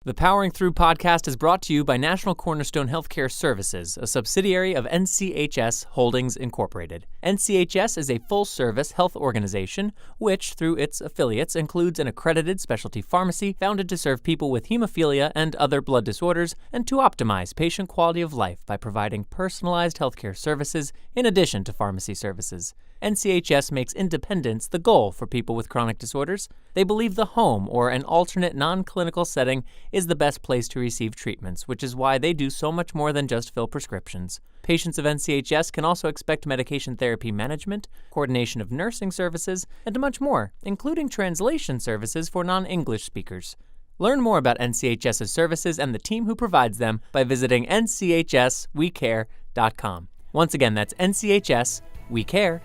The Powering Through podcast is brought to you by National Cornerstone Healthcare Services, a subsidiary of NCHS Holdings Incorporated. NCHS is a full-service health organization which, through its affiliates, includes an accredited specialty pharmacy founded to serve people with hemophilia and other blood disorders and to optimize patient quality of life by providing personalized healthcare services in addition to pharmacy services. NCHS makes independence the goal for people with chronic disorders. They believe the home or an alternate non-clinical setting is the best place to receive treatments, which is why they do so much more than just fill prescriptions. Patients of NCHS can also expect medication therapy management, coordination of nursing services, and much more, including translation services for non-English speakers. Learn more about NCHS's services and the team who provides them by visiting nchswecare.com. Once again, that's nchswecare.com.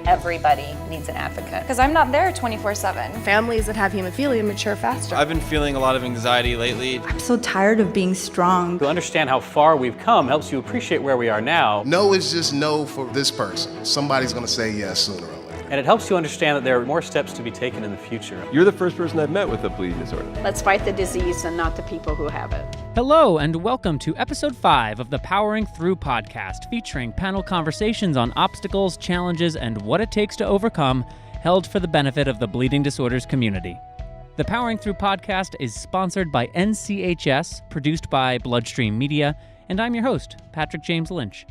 Everybody needs an advocate. Because I'm not there 24/7. Families that have hemophilia mature faster. I've been feeling a lot of anxiety lately. I'm so tired of being strong. To understand how far we've come helps you appreciate where we are now. No is just no for this person. Somebody's going to say yes sooner or later. And it helps you understand that there are more steps to be taken in the future. You're the first person I've met with a bleeding disorder. Let's fight the disease and not the people who have it. Hello, and welcome to Episode 5 of the Powering Through podcast, featuring panel conversations on obstacles, challenges, and what it takes to overcome, held for the benefit of the bleeding disorders community. The Powering Through podcast is sponsored by NCHS, produced by BloodStream Media, and I'm your host, Patrick James Lynch.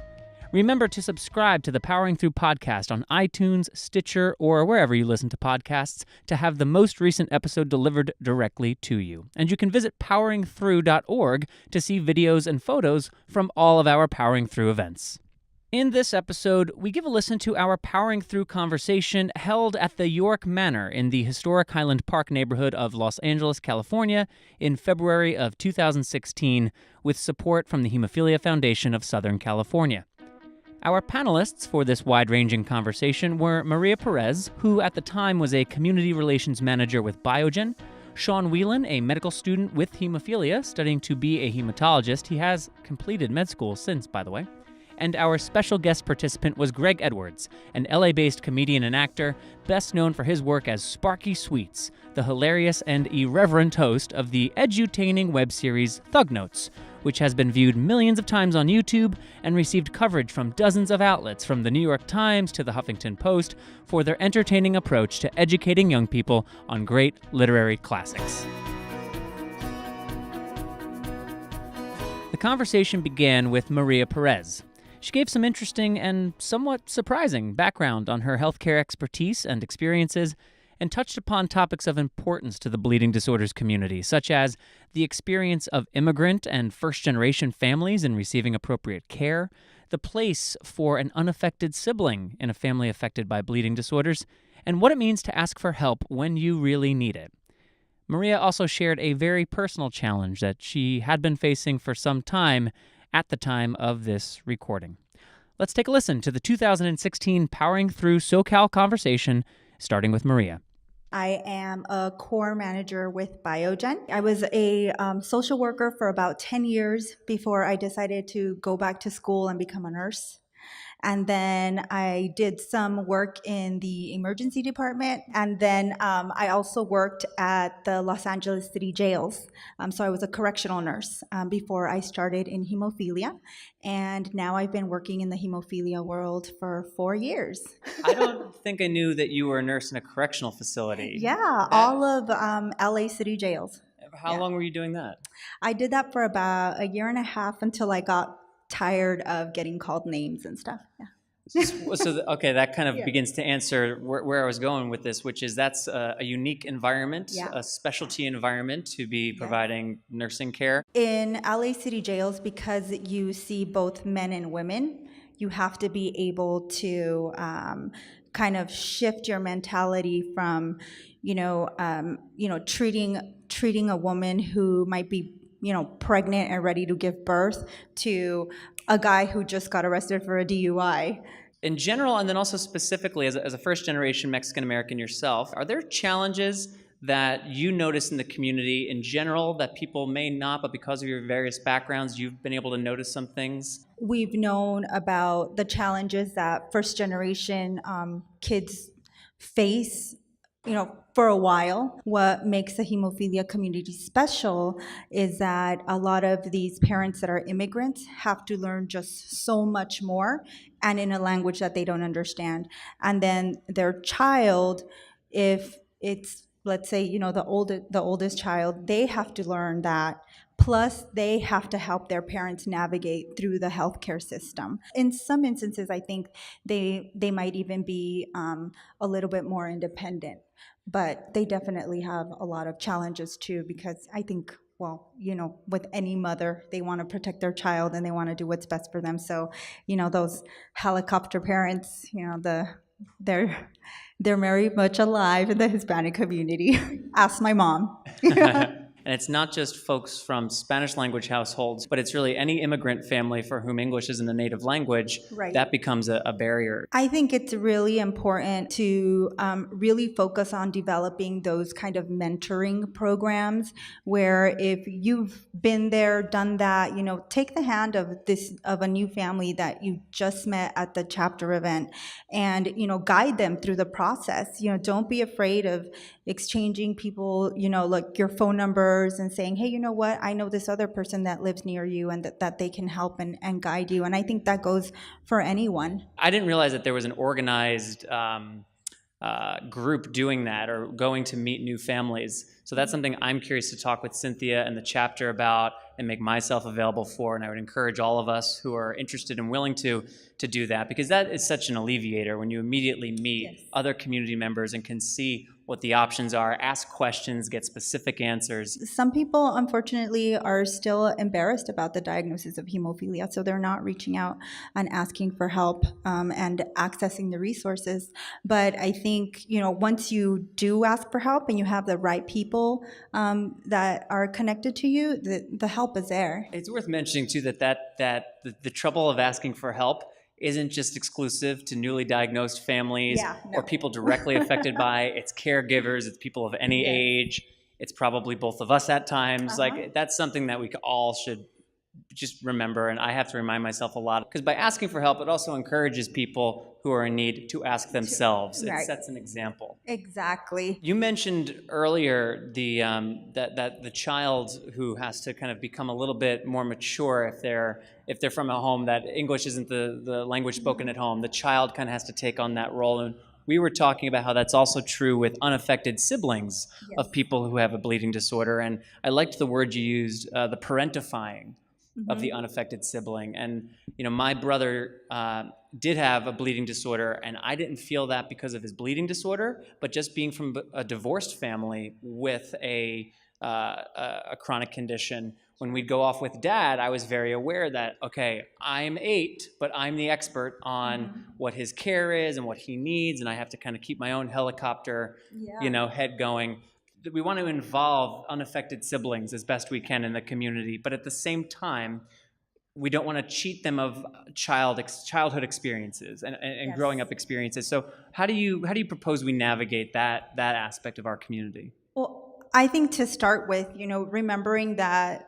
Remember to subscribe to the Powering Through podcast on iTunes, Stitcher, or wherever you listen to podcasts to have the most recent episode delivered directly to you. And you can visit poweringthrough.org to see videos and photos from all of our Powering Through events. In this episode, we give a listen to our Powering Through conversation held at the York Manor in the Historic Highland Park neighborhood of Los Angeles, California, in February of 2016, with support from the Hemophilia Foundation of Southern California. Our panelists for this wide-ranging conversation were Maria Perez, who at the time was a community relations manager with Biogen, Shawn Whelan, a medical student with hemophilia studying to be a hematologist. He has completed med school since, by the way. And our special guest participant was Greg Edwards, an LA-based comedian and actor, best known for his work as Sparky Sweets, the hilarious and irreverent host of the edutaining web series Thug Notes, which has been viewed millions of times on YouTube and received coverage from dozens of outlets, from the New York Times to the Huffington Post, for their entertaining approach to educating young people on great literary classics. The conversation began with Maria Perez. She gave some interesting and somewhat surprising background on her healthcare expertise and experiences, and touched upon topics of importance to the bleeding disorders community, such as the experience of immigrant and first-generation families in receiving appropriate care, the place for an unaffected sibling in a family affected by bleeding disorders, and what it means to ask for help when you really need it. Maria also shared a very personal challenge that she had been facing for some time at the time of this recording. Let's take a listen to the 2016 Powering Through SoCal conversation, starting with Maria. I am a core manager with Biogen. I was a social worker for about 10 years before I decided to go back to school and become a nurse. And then I did some work in the emergency department. And then I also worked at the Los Angeles City jails. So I was a correctional nurse before I started in hemophilia. And now I've been working in the hemophilia world for 4 years. I don't think I knew that you were a nurse in a correctional facility. Yeah, all of LA City jails. How long were you doing that? I did that for about a year and a half until I got tired of getting called names and stuff. Yeah. Okay, that kind of begins to answer where I was going with this, which is that's a unique environment, a specialty environment to be providing nursing care. In LA City jails, because you see both men and women, you have to be able to kind of shift your mentality from, treating a woman who might be pregnant and ready to give birth to a guy who just got arrested for a DUI. In general, and then also specifically as a first-generation Mexican-American yourself, are there challenges that you notice in the community in general that people may not, but because of your various backgrounds, you've been able to notice some things? We've known about the challenges that first-generation kids face For a while, what makes the hemophilia community special is that a lot of these parents that are immigrants have to learn just so much more and in a language that they don't understand. And then their child, if it's, let's say, the oldest child, they have to learn that. Plus, they have to help their parents navigate through the healthcare system. In some instances, I think they might even be a little bit more independent. But they definitely have a lot of challenges too, because I think, with any mother, they want to protect their child and they want to do what's best for them. So, those helicopter parents, they're very much alive in the Hispanic community. Ask my mom. And it's not just folks from Spanish language households, but it's really any immigrant family for whom English isn't a native language. Right. That becomes a barrier. I think it's really important to really focus on developing those kind of mentoring programs where if you've been there, done that, take the hand of a new family that you just met at the chapter event and, guide them through the process. Don't be afraid of exchanging people, like your phone numbers and saying, hey, you know what, I know this other person that lives near you and that they can help and guide you. And I think that goes for anyone. I didn't realize that there was an organized group doing that or going to meet new families. So that's something I'm curious to talk with Cynthia and the chapter about and make myself available for. And I would encourage all of us who are interested and willing to do that, because that is such an alleviator when you immediately meet other community members and can see what the options are, ask questions, get specific answers. Some people, unfortunately, are still embarrassed about the diagnosis of hemophilia, so they're not reaching out and asking for help and accessing the resources. But I think, once you do ask for help and you have the right people that are connected to you, the help is there. It's worth mentioning, too, that the trouble of asking for help isn't just exclusive to newly diagnosed families or people directly affected by it. It's caregivers, it's people of any age. It's probably both of us at times. Like, that's something that we all should just remember, and I have to remind myself a lot, because by asking for help, it also encourages people who are in need to ask themselves. It sets an example. Exactly. You mentioned earlier that the child who has to kind of become a little bit more mature if they're from a home that English isn't the language spoken at home, the child kind of has to take on that role. And we were talking about how that's also true with unaffected siblings of people who have a bleeding disorder. And I liked the word you used, the parentifying of the unaffected sibling. And, my brother did have a bleeding disorder, and I didn't feel that because of his bleeding disorder, but just being from a divorced family with a chronic condition. When we'd go off with Dad, I was very aware that, okay, I'm 8, but I'm the expert on what his care is and what he needs, and I have to kind of keep my own helicopter, head going. We want to involve unaffected siblings as best we can in the community, but at the same time, we don't want to cheat them of childhood experiences and growing up experiences. So how do you propose we navigate that aspect of our community? Well, I think to start with, remembering that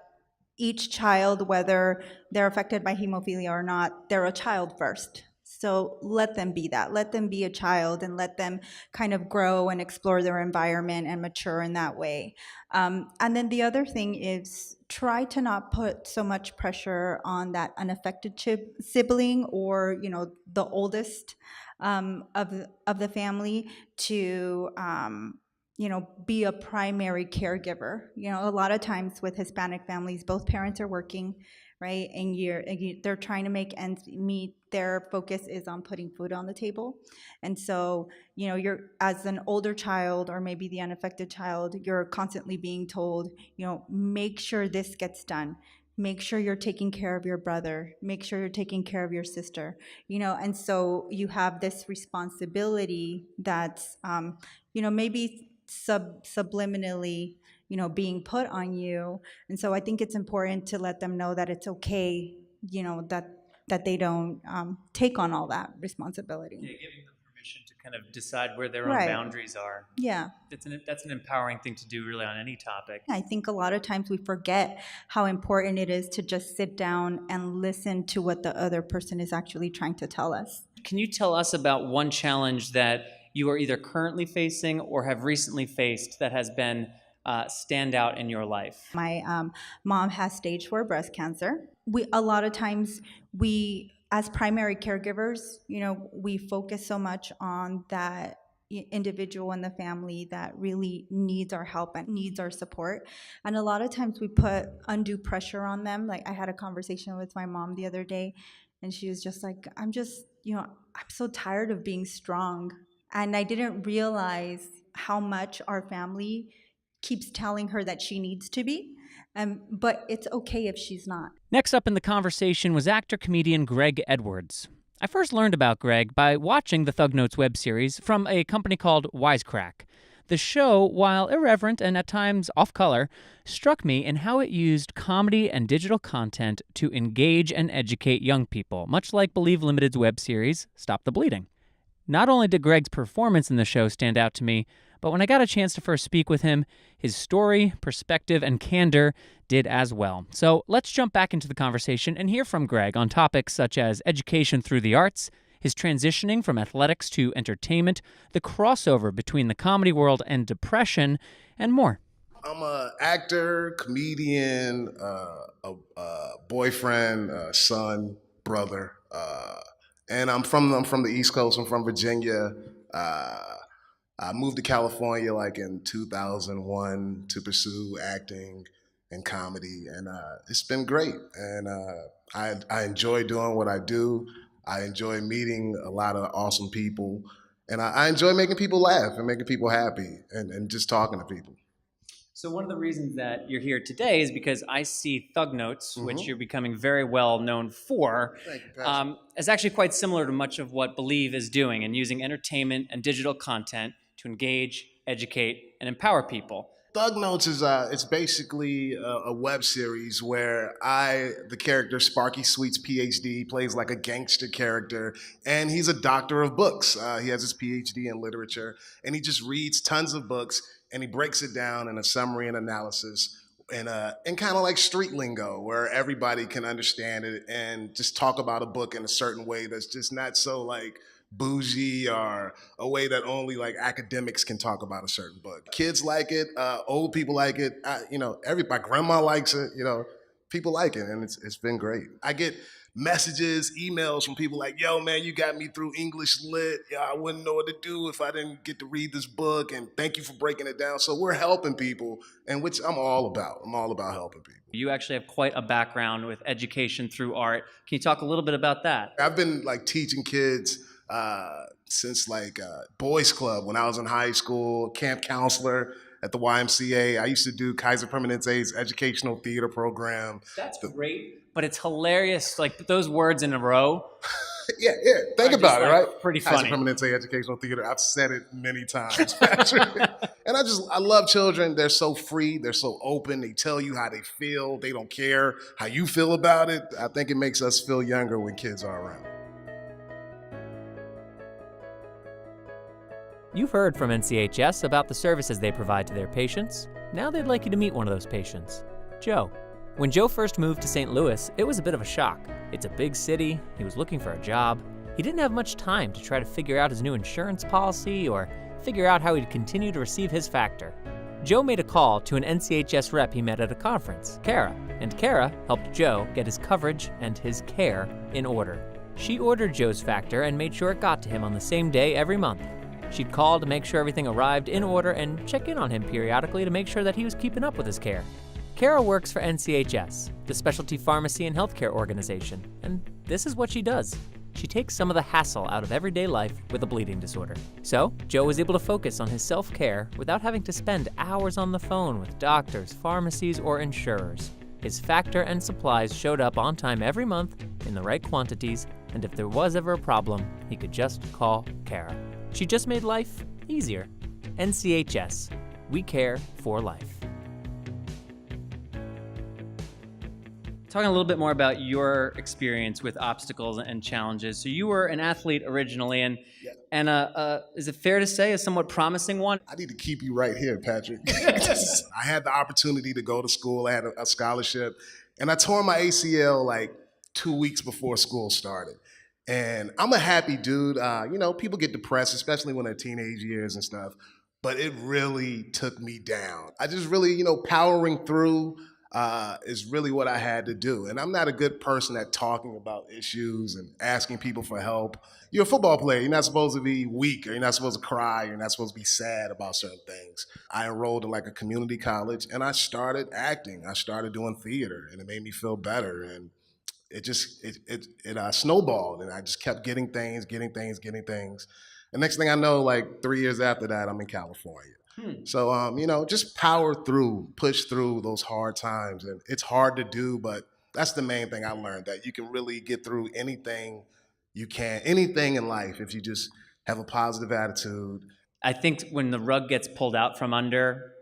each child, whether they're affected by hemophilia or not, they're a child first. So let them be that. Let them be a child and let them kind of grow and explore their environment and mature in that way. And then the other thing is try to not put so much pressure on that unaffected sibling or, the oldest of the family to be a primary caregiver. A lot of times with Hispanic families, both parents are working, right? And they're trying to make ends meet. Their focus is on putting food on the table. And so, you're, as an older child or maybe the unaffected child, you're constantly being told, make sure this gets done. Make sure you're taking care of your brother. Make sure you're taking care of your sister. And so you have this responsibility that's, maybe subliminally, being put on you. And so I think it's important to let them know that it's okay, that they don't take on all that responsibility. Yeah, giving them permission to kind of decide where their own boundaries are. Yeah. That's an empowering thing to do really on any topic. I think a lot of times we forget how important it is to just sit down and listen to what the other person is actually trying to tell us. Can you tell us about one challenge that you are either currently facing or have recently faced that has been stand out in your life? My mom has stage 4 breast cancer. A lot of times as primary caregivers, we focus so much on that individual in the family that really needs our help and needs our support. And a lot of times we put undue pressure on them. Like, I had a conversation with my mom the other day, and she was just like, I'm so tired of being strong. And I didn't realize how much our family keeps telling her that she needs to be. But it's okay if she's not. Next up in the conversation was actor-comedian Greg Edwards. I first learned about Greg by watching the Thug Notes web series from a company called Wisecrack. The show, while irreverent and at times off-color, struck me in how it used comedy and digital content to engage and educate young people, much like Believe Limited's web series, Stop the Bleeding. Not only did Greg's performance in the show stand out to me, but when I got a chance to first speak with him, his story, perspective, and candor did as well. So let's jump back into the conversation and hear from Greg on topics such as education through the arts, his transitioning from athletics to entertainment, the crossover between the comedy world and depression, and more. I'm an actor, comedian, a boyfriend, son, brother, and I'm from the East Coast. I'm from Virginia. I moved to California like in 2001 to pursue acting and comedy, and it's been great. And I enjoy doing what I do. I enjoy meeting a lot of awesome people, and I enjoy making people laugh and making people happy and just talking to people. So one of the reasons that you're here today is because I see Thug Notes, which you're becoming very well known for, is actually quite similar to much of what Believe is doing and using entertainment and digital content to engage, educate, and empower people. Thug Notes is it's basically a web series where the character Sparky Sweets PhD plays like a gangster character, and he's a doctor of books. He has his PhD in literature, and he just reads tons of books, and he breaks it down in a summary and analysis in kind of like street lingo where everybody can understand it and just talk about a book in a certain way that's just not so like bougie or a way that only like academics can talk about a certain book. Kids like it, old people like it, my grandma likes it, people like it, and it's been great. I get messages, emails from people like, yo man, you got me through English lit. I wouldn't know what to do if I didn't get to read this book, and thank you for breaking it down. So we're helping people, and which I'm all about. I'm all about helping people. You actually have quite a background with education through art. Can you talk a little bit about that? I've been like teaching kids since like Boys Club when I was in high school, camp counselor at the YMCA. I used to do Kaiser Permanente's educational theater program. That's great, but it's hilarious, like those words in a row. Yeah. Think about it, right? Pretty funny. Kaiser Permanente educational theater. I've said it many times, Patrick. And I love children. They're so free. They're so open. They tell you how they feel. They don't care how you feel about it. I think it makes us feel younger when kids are around. You've heard from NCHS about the services they provide to their patients. Now they'd like you to meet one of those patients, Joe. When Joe first moved to St. Louis, it was a bit of a shock. It's a big city, he was looking for a job. He didn't have much time to try to figure out his new insurance policy or figure out how he'd continue to receive his factor. Joe made a call to an NCHS rep he met at a conference, Kara, and Kara helped Joe get his coverage and his care in order. She ordered Joe's factor and made sure it got to him on the same day every month. She'd call to make sure everything arrived in order and check in on him periodically to make sure that he was keeping up with his care. Kara works for NCHS, the specialty pharmacy and healthcare organization, and this is what she does. She takes some of the hassle out of everyday life with a bleeding disorder. So, Joe was able to focus on his self-care without having to spend hours on the phone with doctors, pharmacies, or insurers. His factor and supplies showed up on time every month in the right quantities, and if there was ever a problem, he could just call Kara. She just made life easier. NCHS. We care for life. Talking a little bit more about your experience with obstacles and challenges. So you were an athlete originally, and is it fair to say a somewhat promising one? I need to keep you right here, Patrick. I had the opportunity to go to school. I had a scholarship, and I tore my ACL like 2 weeks before school started. And I'm a happy dude. People get depressed, especially when they're teenage years and stuff. But it really took me down. I just really, powering through is really what I had to do. And I'm not a good person at talking about issues and asking people for help. You're a football player. You're not supposed to be weak, or you're not supposed to cry. You're not supposed to be sad about certain things. I enrolled in like a community college, and I started acting. I started doing theater, and it made me feel better. And it snowballed, and I just kept getting things. The next thing I know, like 3 years after that, I'm in California. So, just power through, push through those hard times. And it's hard to do, but that's the main thing I learned, that you can really get through anything anything in life, if you just have a positive attitude. I think when the rug gets pulled out from under,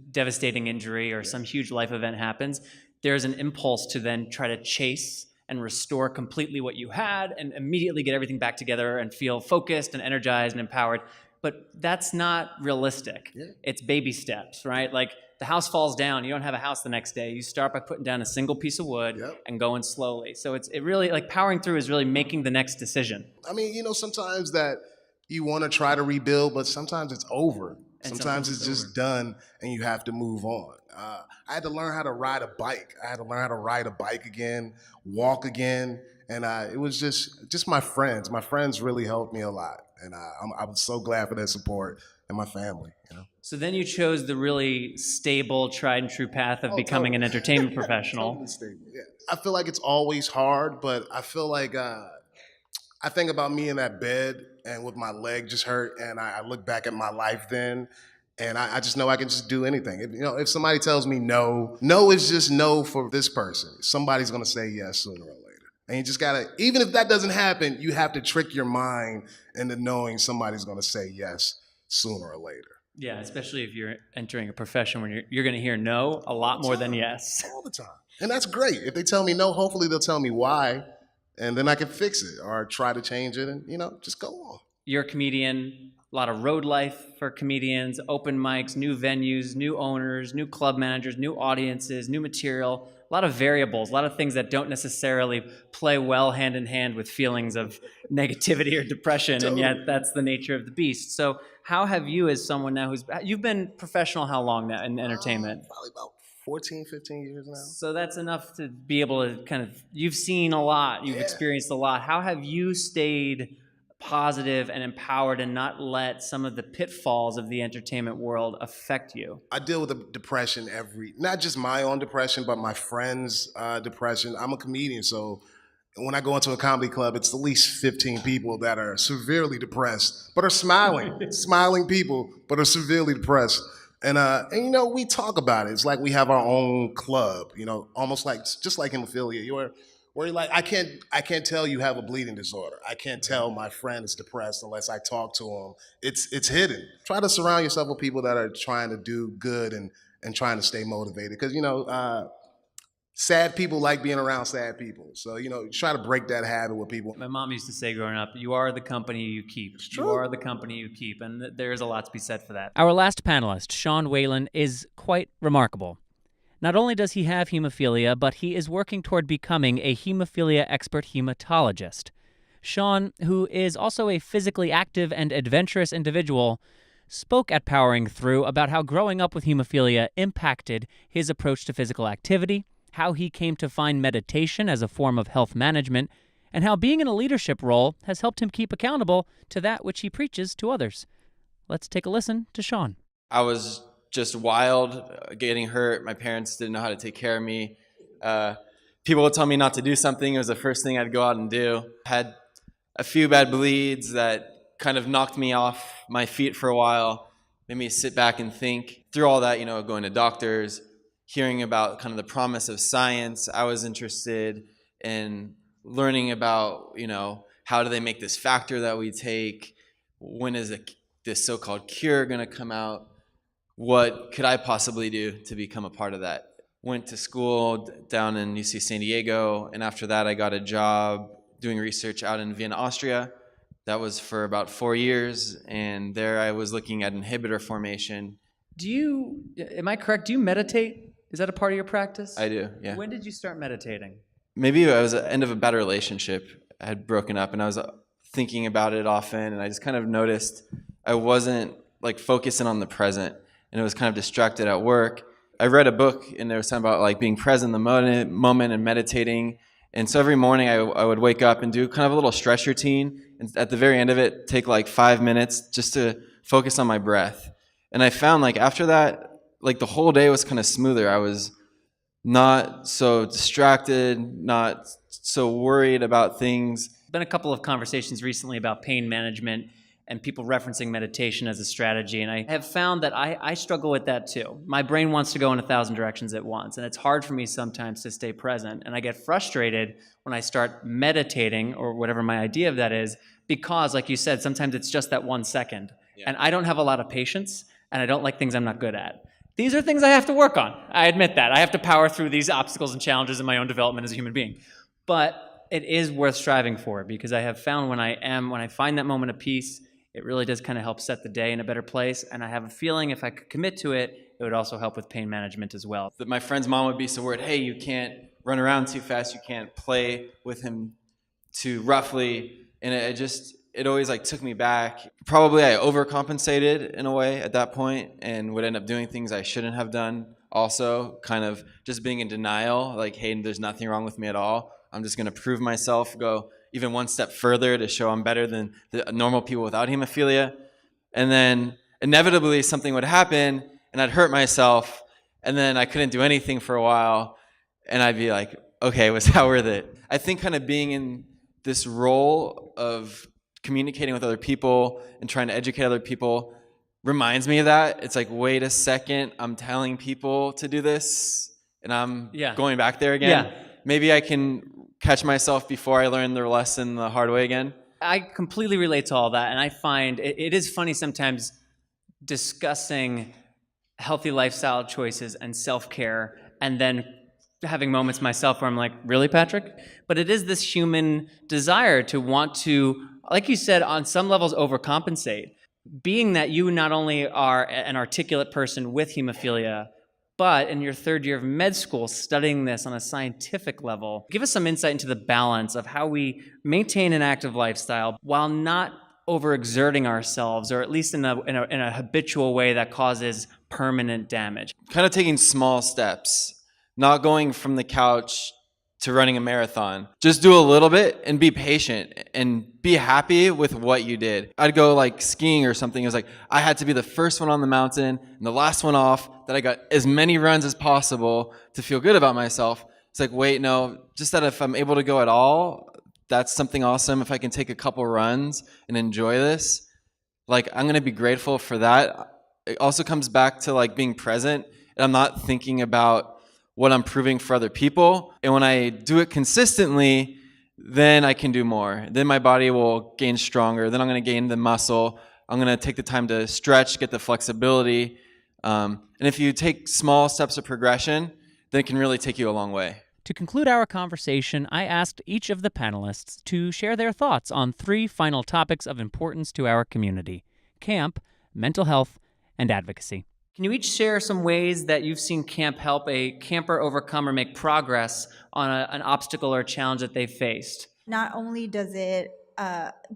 devastating injury or some huge life event happens, there's an impulse to then try to chase and restore completely what you had and immediately get everything back together and feel focused and energized and empowered. But that's not realistic. Yeah. It's baby steps, right? Like the house falls down, you don't have a house the next day. You start by putting down a single piece of wood and going slowly. So it really, like, powering through is really making the next decision. I mean, sometimes that you want to try to rebuild, but sometimes it's over. Sometimes it's just done and you have to move on. I had to learn how to ride a bike. I had to learn how to ride a bike again, walk again. And it was just my friends. My friends really helped me a lot. And I was so glad for their support, and my family. So then you chose the really stable, tried and true path of becoming an entertainment professional. Totally stable, yeah. I feel like it's always hard, but I feel like I think about me in that bed and with my leg just hurt, and I look back at my life then, and I just know I can just do anything. If somebody tells me no is just no for this person. Somebody's gonna say yes sooner or later. And you just gotta, even if that doesn't happen, you have to trick your mind into knowing somebody's gonna say yes sooner or later. Yeah, especially if you're entering a profession where you're gonna hear no a lot more than yes. All the time. And that's great. If they tell me no, hopefully they'll tell me why, and then I can fix it or try to change it and, just go on. You're a comedian, a lot of road life for comedians, open mics, new venues, new owners, new club managers, new audiences, new material, a lot of variables, a lot of things that don't necessarily play well hand in hand with feelings of negativity or depression, and yet that's the nature of the beast. So how have you, as someone now you've been professional how long now in entertainment? Probably about 14, 15 years now. So that's enough to be able to you've seen a lot, you've experienced a lot. How have you stayed positive and empowered and not let some of the pitfalls of the entertainment world affect you? I deal with the depression not just my own depression, but my friends' depression. I'm a comedian, so when I go into a comedy club, it's at least 15 people that are severely depressed, but are smiling, smiling people, but are severely depressed. And we talk about it. It's like we have our own club, almost like, just like hemophilia. Where you're like, I can't tell you have a bleeding disorder. I can't tell my friend is depressed unless I talk to him. It's hidden. Try to surround yourself with people that are trying to do good and trying to stay motivated. Because, sad people like being around sad people. So, try to break that habit with people. My mom used to say growing up, you are the company you keep. It's true. You are the company you keep. And there's a lot to be said for that. Our last panelist, Shawn Whelan, is quite remarkable. Not only does he have hemophilia, but he is working toward becoming a hemophilia expert hematologist. Shawn, who is also a physically active and adventurous individual, spoke at Powering Through about how growing up with hemophilia impacted his approach to physical activity, how he came to find meditation as a form of health management, and how being in a leadership role has helped him keep accountable to that which he preaches to others. Let's take a listen to Shawn. I was just wild, getting hurt. My parents didn't know how to take care of me. People would tell me not to do something. It was the first thing I'd go out and do. Had a few bad bleeds that kind of knocked me off my feet for a while, made me sit back and think. Through all that, going to doctors, hearing about kind of the promise of science, I was interested in learning about, how do they make this factor that we take? When is this so-called cure going to come out? What could I possibly do to become a part of that? Went to school down in UC San Diego, and after that I got a job doing research out in Vienna, Austria. That was for about 4 years, and there I was looking at inhibitor formation. Am I correct, do you meditate? Is that a part of your practice? I do, yeah. When did you start meditating? Maybe it was the end of a bad relationship. had broken up, and I was thinking about it often, and I just kind of noticed I wasn't like focusing on the present, and it was kind of distracted at work. I read a book, and there was something about like being present in the moment and meditating. And so every morning I would wake up and do kind of a little stretch routine. And at the very end of it, take like 5 minutes just to focus on my breath. And I found like after that, like the whole day was kind of smoother. I was not so distracted, not so worried about things. Been a couple of conversations recently about pain management and people referencing meditation as a strategy. And I have found that I struggle with that too. My brain wants to go in 1,000 directions at once. And it's hard for me sometimes to stay present. And I get frustrated when I start meditating or whatever my idea of that is, because like you said, sometimes it's just that 1 second. Yeah. And I don't have a lot of patience, and I don't like things I'm not good at. These are things I have to work on. I admit that. I have to power through these obstacles and challenges in my own development as a human being. But it is worth striving for, because I have found when I find that moment of peace, it really does kind of help set the day in a better place. And I have a feeling if I could commit to it, it would also help with pain management as well. That my friend's mom would be so worried, hey, you can't run around too fast, you can't play with him too roughly. And it always like took me back. Probably I overcompensated in a way at that point and would end up doing things I shouldn't have done. Also kind of just being in denial, like, hey, there's nothing wrong with me at all. I'm just going to prove myself, go even one step further to show I'm better than the normal people without hemophilia. And then inevitably something would happen and I'd hurt myself, and then I couldn't do anything for a while, and I'd be like, okay, was that worth it? I think kind of being in this role of communicating with other people and trying to educate other people reminds me of that. It's like, wait a second, I'm telling people to do this and I'm going back there again. Yeah. Maybe I can catch myself before I learn the lesson the hard way again. I completely relate to all that, and I find it is funny sometimes discussing healthy lifestyle choices and self-care and then having moments myself where I'm like, really, Patrick? But it is this human desire to want to, like you said, on some levels overcompensate. Being that you not only are an articulate person with hemophilia, but in your third year of med school studying this on a scientific level, give us some insight into the balance of how we maintain an active lifestyle while not overexerting ourselves, or at least in a habitual way that causes permanent damage. Kind of taking small steps, not going from the couch to running a marathon. Just do a little bit and be patient and be happy with what you did. I'd go like skiing or something. It was like I had to be the first one on the mountain and the last one off, that I got as many runs as possible to feel good about myself. It's like, wait, no, just that if I'm able to go at all, that's something awesome. If I can take a couple runs and enjoy this, like I'm going to be grateful for that. It also comes back to like being present, and I'm not thinking about what I'm proving for other people. And when I do it consistently, then I can do more. Then my body will gain stronger. Then I'm going to gain the muscle. I'm going to take the time to stretch, get the flexibility. And if you take small steps of progression, then it can really take you a long way. To conclude our conversation, I asked each of the panelists to share their thoughts on 3 final topics of importance to our community: camp, mental health, and advocacy. Can you each share some ways that you've seen camp help a camper overcome or make progress on an obstacle or challenge that they've faced? Not only does it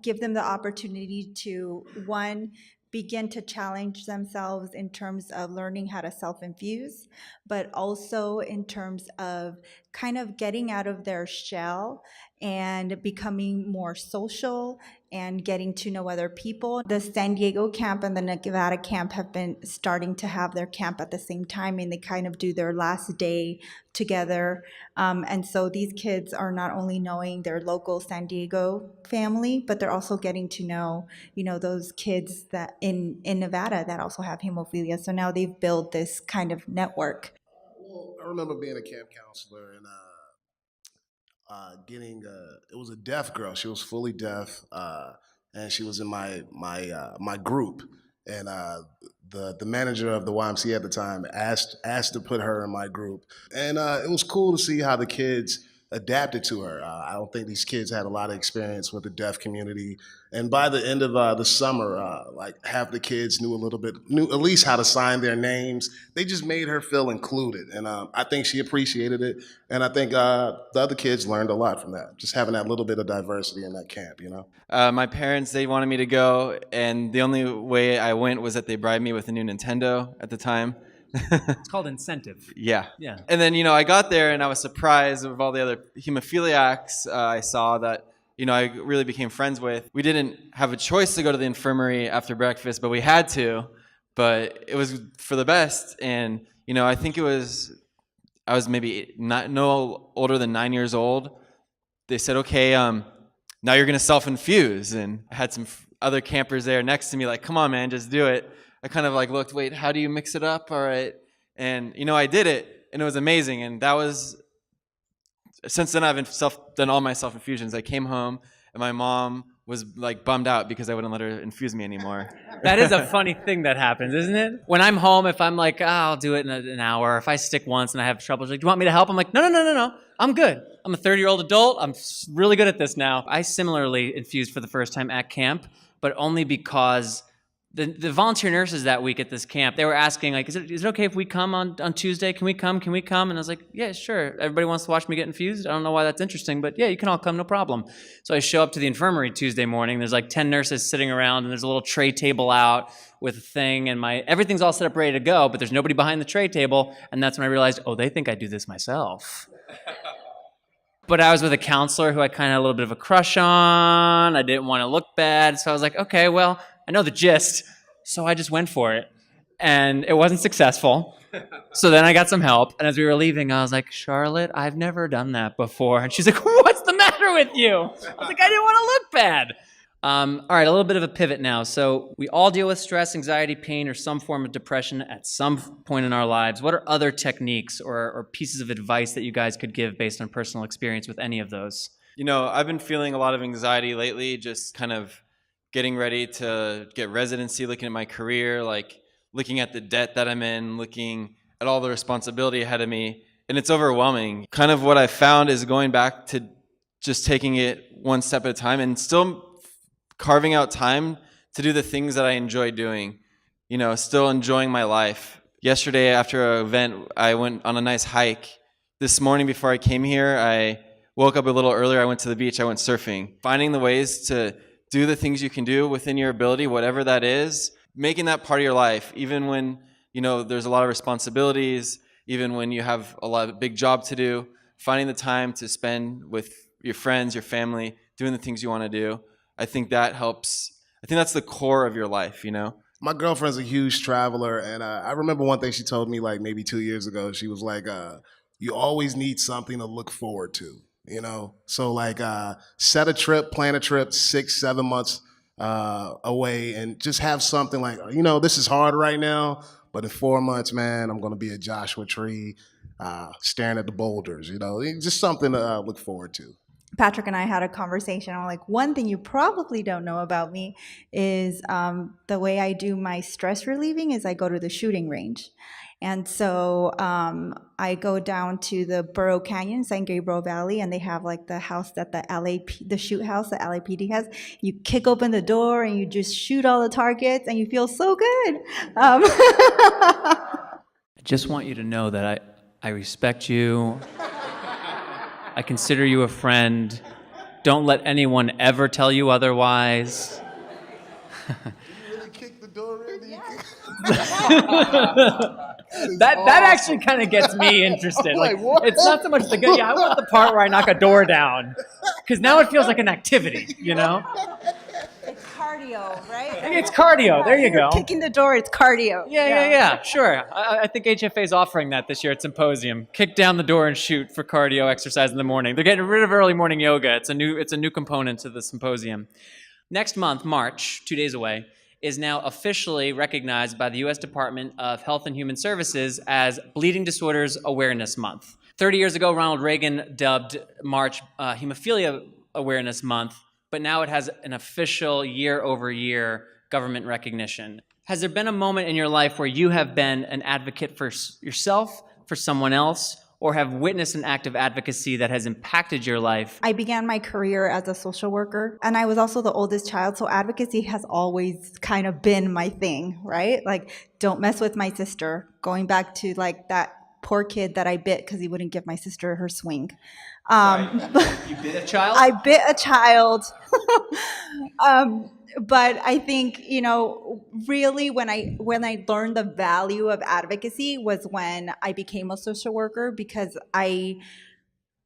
give them the opportunity to, one, begin to challenge themselves in terms of learning how to self-infuse, but also in terms of kind of getting out of their shell and becoming more social and getting to know other people. The San Diego camp and the Nevada camp have been starting to have their camp at the same time, and they kind of do their last day together. And so these kids are not only knowing their local San Diego family, but they're also getting to know, those kids that in Nevada that also have hemophilia. So now they've built this kind of network. Well, I remember being a camp counselor and it was a deaf girl. She was fully deaf, and she was in my group. And the manager of the YMCA at the time asked to put her in my group. And it was cool to see how the kids adapted to her. I don't think these kids had a lot of experience with the deaf community. And by the end of the summer, like half the kids knew at least how to sign their names. They just made her feel included. And I think she appreciated it. And I think the other kids learned a lot from that, just having that little bit of diversity in that camp, you know? My parents, they wanted me to go, and the only way I went was that they bribed me with a new Nintendo at the time. It's called incentive. Yeah. Yeah. And then, I got there and I was surprised of all the other hemophiliacs I saw that, I really became friends with. We didn't have a choice to go to the infirmary after breakfast, but we had to. But it was for the best. And, I think I was maybe no older than 9 years old. They said, okay, now you're going to self-infuse. And I had some other campers there next to me like, come on, man, just do it. I kind of like looked, wait, how do you mix it up? All right. And, I did it, and it was amazing. And that was, since then I've done all my self-infusions. I came home, and my mom was like bummed out because I wouldn't let her infuse me anymore. That is a funny thing that happens, isn't it? When I'm home, if I'm like, I'll do it in an hour. If I stick once and I have trouble, she's like, do you want me to help? I'm like, no. I'm good. I'm a 30-year-old adult. I'm really good at this now. I similarly infused for the first time at camp, but only because the volunteer nurses that week at this camp, they were asking, like, is it okay if we come on Tuesday? Can we come? And I was like, yeah, sure. Everybody wants to watch me get infused. I don't know why that's interesting, but yeah, you can all come, no problem. So I show up to the infirmary Tuesday morning. There's like 10 nurses sitting around, and there's a little tray table out with a thing, and everything's all set up ready to go, but there's nobody behind the tray table. And that's when I realized, they think I do this myself. But I was with a counselor who I kind of had a little bit of a crush on. I didn't want to look bad. So I was like, okay, well, I know the gist. So I just went for it. And it wasn't successful. So then I got some help. And as we were leaving, I was like, Charlotte, I've never done that before. And she's like, what's the matter with you? I was like, I didn't want to look bad. All right, a little bit of a pivot now. So we all deal with stress, anxiety, pain, or some form of depression at some point in our lives. What are other techniques or pieces of advice that you guys could give based on personal experience with any of those? I've been feeling a lot of anxiety lately, just kind of getting ready to get residency, looking at my career, like looking at the debt that I'm in, looking at all the responsibility ahead of me. And it's overwhelming. Kind of what I found is going back to just taking it one step at a time and still carving out time to do the things that I enjoy doing, still enjoying my life. Yesterday after an event, I went on a nice hike. This morning before I came here, I woke up a little earlier. I went to the beach. I went surfing. Finding the ways to do the things you can do within your ability, whatever that is, making that part of your life, even when, there's a lot of responsibilities, even when you have a big job to do, finding the time to spend with your friends, your family, doing the things you want to do. I think that helps. I think that's the core of your life, My girlfriend's a huge traveler, and I remember one thing she told me like maybe 2 years ago. She was like, you always need something to look forward to, So like set a trip, plan a trip 6-7 months away, and just have something like, this is hard right now, but in 4 months, man, I'm going to be a Joshua Tree staring at the boulders, just something to look forward to. Patrick and I had a conversation. I'm like, one thing you probably don't know about me is the way I do my stress relieving is I go to the shooting range. And so I go down to the Burrow Canyon, San Gabriel Valley, and they have like the house that the shoot house that LAPD has. You kick open the door and you just shoot all the targets and you feel so good. I just want you to know that I respect you. I consider you a friend. Don't let anyone ever tell you otherwise. You really kicked the door in? That actually kind of gets me interested. Like, it's not so much the good. Yeah, I want the part where I knock a door down, because now it feels like an activity. It's cardio, right? It's cardio. There you go. Kicking the door, it's cardio. Yeah. Sure. I think HFA is offering that this year at Symposium. Kick down the door and shoot for cardio exercise in the morning. They're getting rid of early morning yoga. It's a new component to the Symposium. Next month, March, 2 days away, is now officially recognized by the U.S. Department of Health and Human Services as Bleeding Disorders Awareness Month. 30 years ago, Ronald Reagan dubbed March Hemophilia Awareness Month, but now it has an official year-over-year government recognition. Has there been a moment in your life where you have been an advocate for yourself, for someone else, or have witnessed an act of advocacy that has impacted your life. I began my career as a social worker, and I was also the oldest child, so advocacy has always kind of been my thing, right? Like, don't mess with my sister, going back to like that poor kid that I bit because he wouldn't give my sister her swing. You bit a child? I bit a child. But I think, really when I learned the value of advocacy was when I became a social worker, because I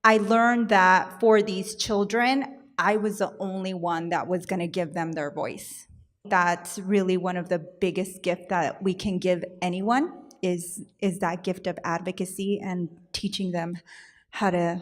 learned that for these children, I was the only one that was going to give them their voice. That's really one of the biggest gifts that we can give anyone is that gift of advocacy and teaching them how to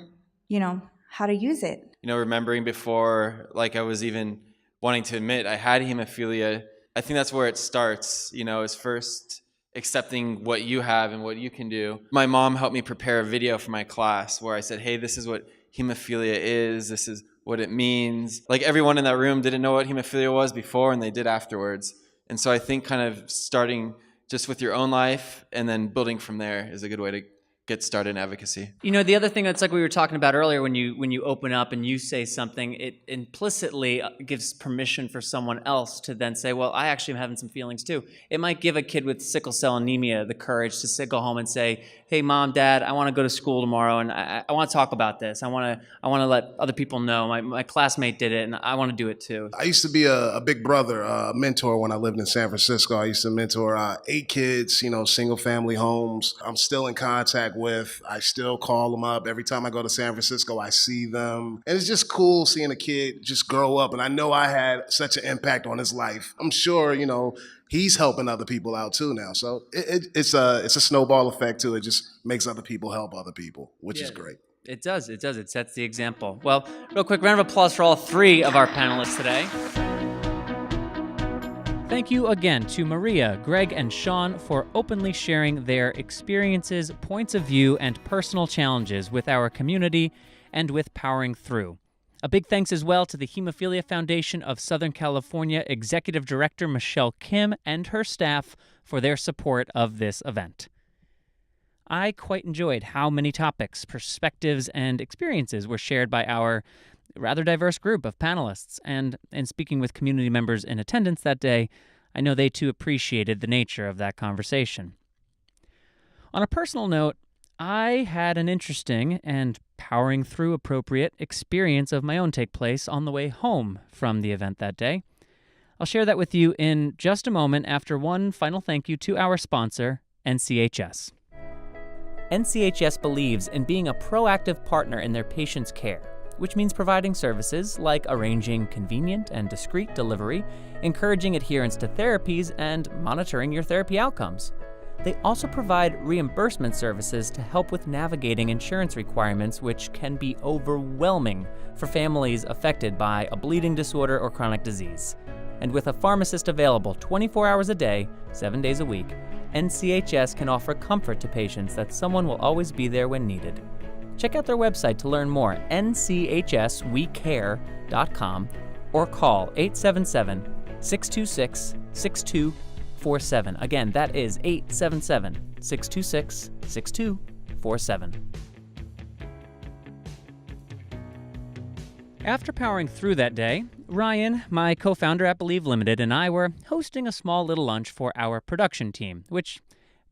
use it. Remembering before, like I was even wanting to admit I had hemophilia, I think that's where it starts, is first accepting what you have and what you can do. My mom helped me prepare a video for my class where I said, hey, this is what hemophilia is, this is what it means. Like everyone in that room didn't know what hemophilia was before, and they did afterwards. And so I think kind of starting just with your own life and then building from there is a good way to get started in advocacy. The other thing that's like we were talking about earlier, when you open up and you say something, it implicitly gives permission for someone else to then say, well, I actually am having some feelings too. It might give a kid with sickle cell anemia the courage to go home and say, hey, Mom, Dad, I want to go to school tomorrow and I want to talk about this. I want to let other people know. My classmate did it and I want to do it too. I used to be a big brother, a mentor when I lived in San Francisco. I used to mentor 8 kids, single family homes. I'm still in contact with. I still call them up. Every time I go to San Francisco, I see them. And it's just cool seeing a kid just grow up. And I know I had such an impact on his life. I'm sure, he's helping other people out too now. So it's a snowball effect too. It just makes other people help other people, which is great. It does. It sets the example. Well, real quick round of applause for all 3 of our panelists today. Thank you again to Maria, Greg, and Shawn for openly sharing their experiences, points of view, and personal challenges with our community and with Powering Through. A big thanks as well to the Hemophilia Foundation of Southern California Executive Director Michelle Kim and her staff for their support of this event. I quite enjoyed how many topics, perspectives, and experiences were shared by our rather diverse group of panelists, and in speaking with community members in attendance that day, I know they too appreciated the nature of that conversation. On a personal note, I had an interesting and powering through appropriate experience of my own take place on the way home from the event that day. I'll share that with you in just a moment after one final thank you to our sponsor, NCHS. NCHS believes in being a proactive partner in their patients' care, which means providing services like arranging convenient and discreet delivery, encouraging adherence to therapies, and monitoring your therapy outcomes. They also provide reimbursement services to help with navigating insurance requirements, which can be overwhelming for families affected by a bleeding disorder or chronic disease. And with a pharmacist available 24 hours a day, 7 days a week, NCHS can offer comfort to patients that someone will always be there when needed. Check out their website to learn more, nchswecare.com, or call 877-626-6247. Again, that is 877-626-6247. After powering through that day, Ryan, my co-founder at Believe Limited, and I were hosting a small little lunch for our production team, which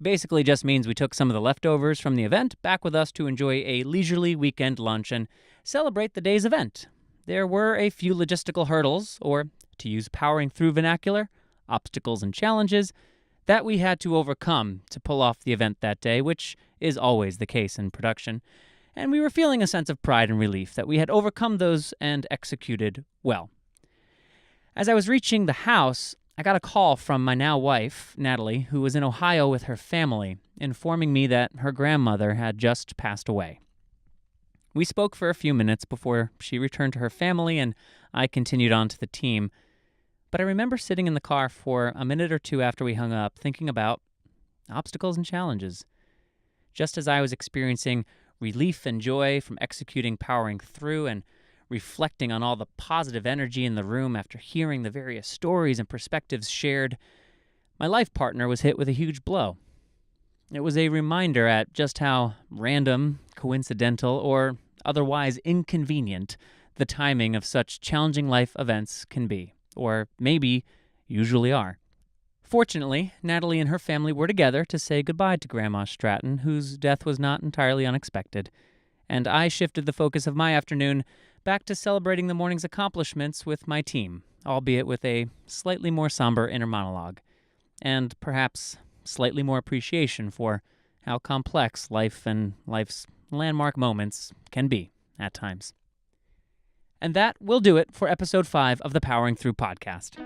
basically just means we took some of the leftovers from the event back with us to enjoy a leisurely weekend lunch and celebrate the day's event. There were a few logistical hurdles, or to use Powering Through vernacular, obstacles and challenges, that we had to overcome to pull off the event that day, which is always the case in production. And we were feeling a sense of pride and relief that we had overcome those and executed well. As I was reaching the house, I got a call from my now wife, Natalie, who was in Ohio with her family, informing me that her grandmother had just passed away. We spoke for a few minutes before she returned to her family and I continued on to the team. But I remember sitting in the car for a minute or two after we hung up, thinking about obstacles and challenges. Just as I was experiencing relief and joy from executing Powering Through and reflecting on all the positive energy in the room after hearing the various stories and perspectives shared, my life partner was hit with a huge blow. It was a reminder at just how random, coincidental, or otherwise inconvenient the timing of such challenging life events can be, or maybe usually are. Fortunately, Natalie and her family were together to say goodbye to Grandma Stratton, whose death was not entirely unexpected, and I shifted the focus of my afternoon back to celebrating the morning's accomplishments with my team, albeit with a slightly more somber inner monologue, and perhaps slightly more appreciation for how complex life and life's landmark moments can be at times. And that will do it for episode 5 of the Powering Through podcast.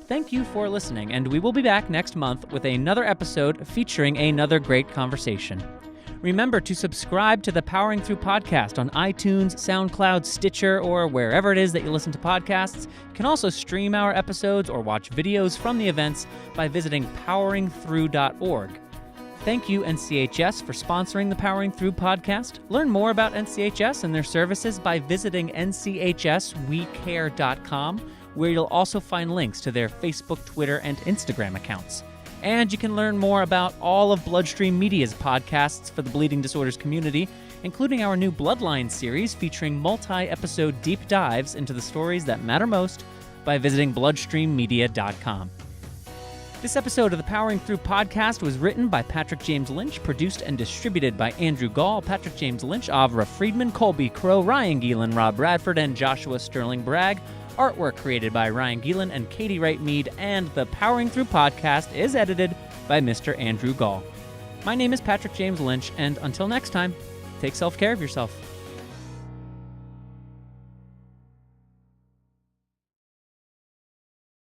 Thank you for listening, and we will be back next month with another episode featuring another great conversation. Remember to subscribe to the Powering Through podcast on iTunes, SoundCloud, Stitcher, or wherever it is that you listen to podcasts. You can also stream our episodes or watch videos from the events by visiting poweringthrough.org. Thank you, NCHS, for sponsoring the Powering Through podcast. Learn more about NCHS and their services by visiting nchswecare.com, where you'll also find links to their Facebook, Twitter, and Instagram accounts. And you can learn more about all of BloodStream Media's podcasts for the bleeding disorders community, including our new Bloodline series featuring multi-episode deep dives into the stories that matter most by visiting bloodstreammedia.com. This episode of the Powering Through podcast was written by Patrick James Lynch, produced and distributed by Andrew Gall, Patrick James Lynch, Avra Friedman, Colby Crow, Ryan Gielen, Rob Bradford, and Joshua Sterling Bragg. Artwork created by Ryan Gielen and Katie Wright Mead, and the Powering Through podcast is edited by Mr. Andrew Gall. My name is Patrick James Lynch, and until next time, take self-care of yourself.